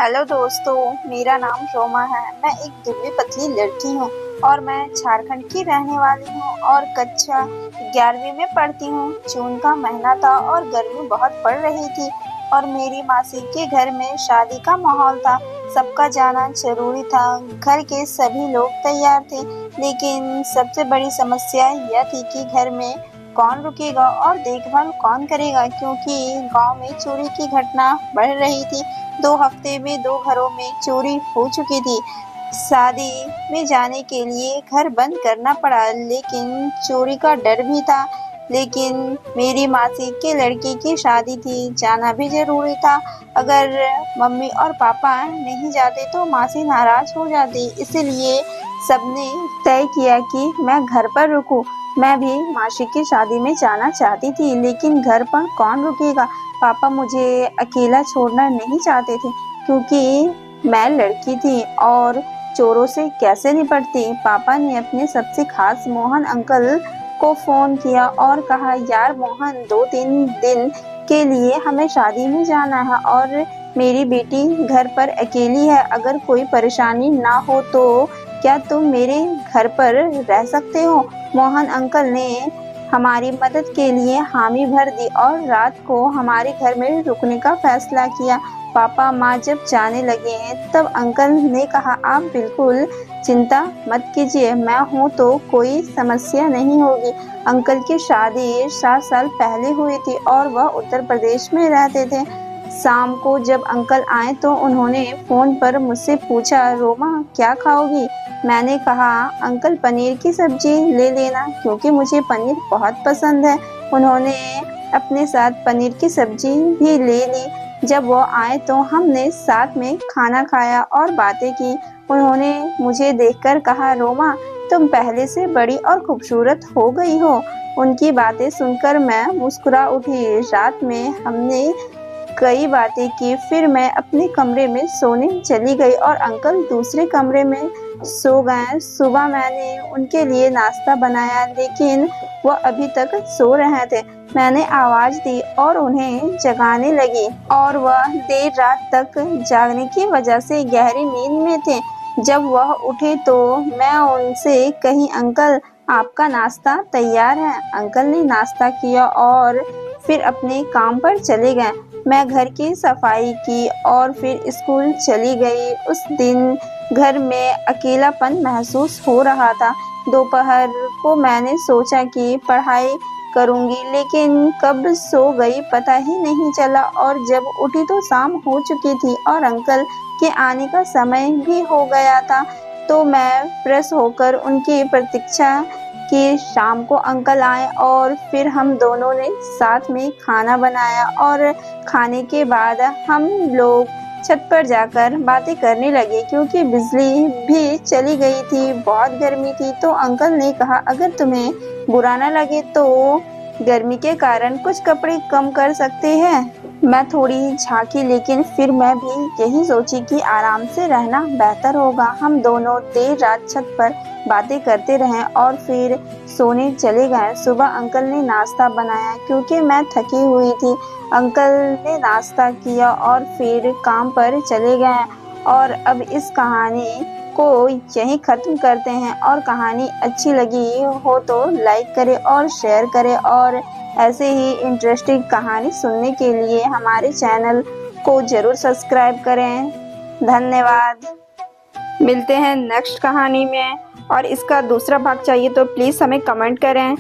Hello दोस्तों, मेरा नाम रोमा है। मैं एक दुबली पतली लड़की हूँ और मैं झारखंड की रहने वाली हूँ और कक्षा 11वीं में पढ़ती हूँ। जून का महीना था और गर्मी बहुत पड़ रही थी और मेरी मासी के घर में शादी का माहौल था। सबका जाना जरूरी था। घर के सभी लोग तैयार थे, लेकिन सबसे बड़ी समस्या यह थी कि घर में कौन रुकेगा और देखभाल कौन करेगा, क्योंकि गांव में चोरी की घटना बढ़ रही थी। 2 हफ्ते में 2 घरों में चोरी हो चुकी थी। शादी में जाने के लिए घर बंद करना पड़ा, लेकिन चोरी का डर भी था। लेकिन मेरी मासी के लड़के की शादी थी, जाना भी जरूरी था। अगर मम्मी और पापा नहीं जाते तो मासी नाराज हो जाती, इसलिए सबने तय किया कि मैं घर पर रुकूं। मैं भी मासी की शादी में जाना चाहती थी, लेकिन घर पर कौन रुकेगा। पापा मुझे अकेला छोड़ना नहीं चाहते थे, क्योंकि मैं लड़की थी और चोरों से कैसे निपटती। पापा ने अपने सबसे खास मोहन अंकल को फोन किया और कहा, यार मोहन, 2-3 दिन के लिए हमें शादी में जाना है और मेरी बेटी घर पर अकेली है। अगर कोई परेशानी ना हो तो क्या तुम मेरे घर पर रह सकते हो। मोहन अंकल ने हमारी मदद के लिए हामी भर दी और रात को हमारे घर में रुकने का फैसला किया। पापा माँ जब जाने लगे तब अंकल ने कहा, आप बिल्कुल चिंता मत कीजिए, मैं हूँ तो कोई समस्या नहीं होगी। अंकल की शादी 7 साल पहले हुई थी और वह उत्तर प्रदेश में रहते थे। शाम को जब अंकल आए तो उन्होंने फोन पर मुझसे पूछा, रोमा क्या खाओगी। मैंने कहा, अंकल पनीर की सब्जी ले लेना, क्योंकि मुझे पनीर बहुत पसंद है। उन्होंने अपने साथ पनीर की सब्जी भी ले ली। जब वो आए तो हमने साथ में खाना खाया और बातें की। उन्होंने मुझे देखकर कहा, रोमा तुम पहले से बड़ी और खूबसूरत हो गई हो। उनकी बातें सुनकर मैं मुस्कुरा उठी। रात में हमने कई बातें की, फिर मैं अपने कमरे में सोने चली गई और अंकल दूसरे कमरे में सो गए। सुबह मैंने उनके लिए नाश्ता बनाया, लेकिन वो अभी तक सो रहे थे। मैंने आवाज दी और उन्हें जगाने लगी और वह देर रात तक जागने की वजह से गहरी नींद में थे। जब वह उठे तो मैं उनसे कही, अंकल आपका नाश्ता तैयार है। अंकल ने नाश्ता किया और फिर अपने काम पर चले गए। मैं घर की सफाई की और फिर स्कूल चली गई। उस दिन घर में अकेलापन महसूस हो रहा था। दोपहर को मैंने सोचा कि पढ़ाई करूंगी, लेकिन कब सो गई पता ही नहीं चला और जब उठी तो शाम हो चुकी थी और अंकल के आने का समय भी हो गया था। तो मैं फ्रेश होकर उनकी प्रतीक्षा की। शाम को अंकल आए और फिर हम दोनों ने साथ में खाना बनाया और खाने के बाद हम लोग छत पर जाकर बातें करने लगे, क्योंकि बिजली भी चली गई थी। बहुत गर्मी थी। तो अंकल ने कहा, अगर तुम्हें बुरा ना लगे तो गर्मी के कारण कुछ कपड़े कम कर सकते हैं। मैं थोड़ी झांकी, लेकिन फिर मैं भी यही सोची कि आराम से रहना बेहतर होगा। हम दोनों देर रात छत पर बातें करते रहे और फिर सोने चले गए। सुबह अंकल ने नाश्ता बनाया, क्योंकि मैं थकी हुई थी। अंकल ने नाश्ता किया और फिर काम पर चले गए। और अब इस कहानी को यहीं खत्म करते हैं। और कहानी अच्छी लगी हो तो लाइक करें और शेयर करें, और ऐसे ही इंटरेस्टिंग कहानी सुनने के लिए हमारे चैनल को जरूर सब्सक्राइब करें। धन्यवाद। मिलते हैं नेक्स्ट कहानी में, और इसका दूसरा भाग चाहिए तो प्लीज़ हमें कमेंट करें।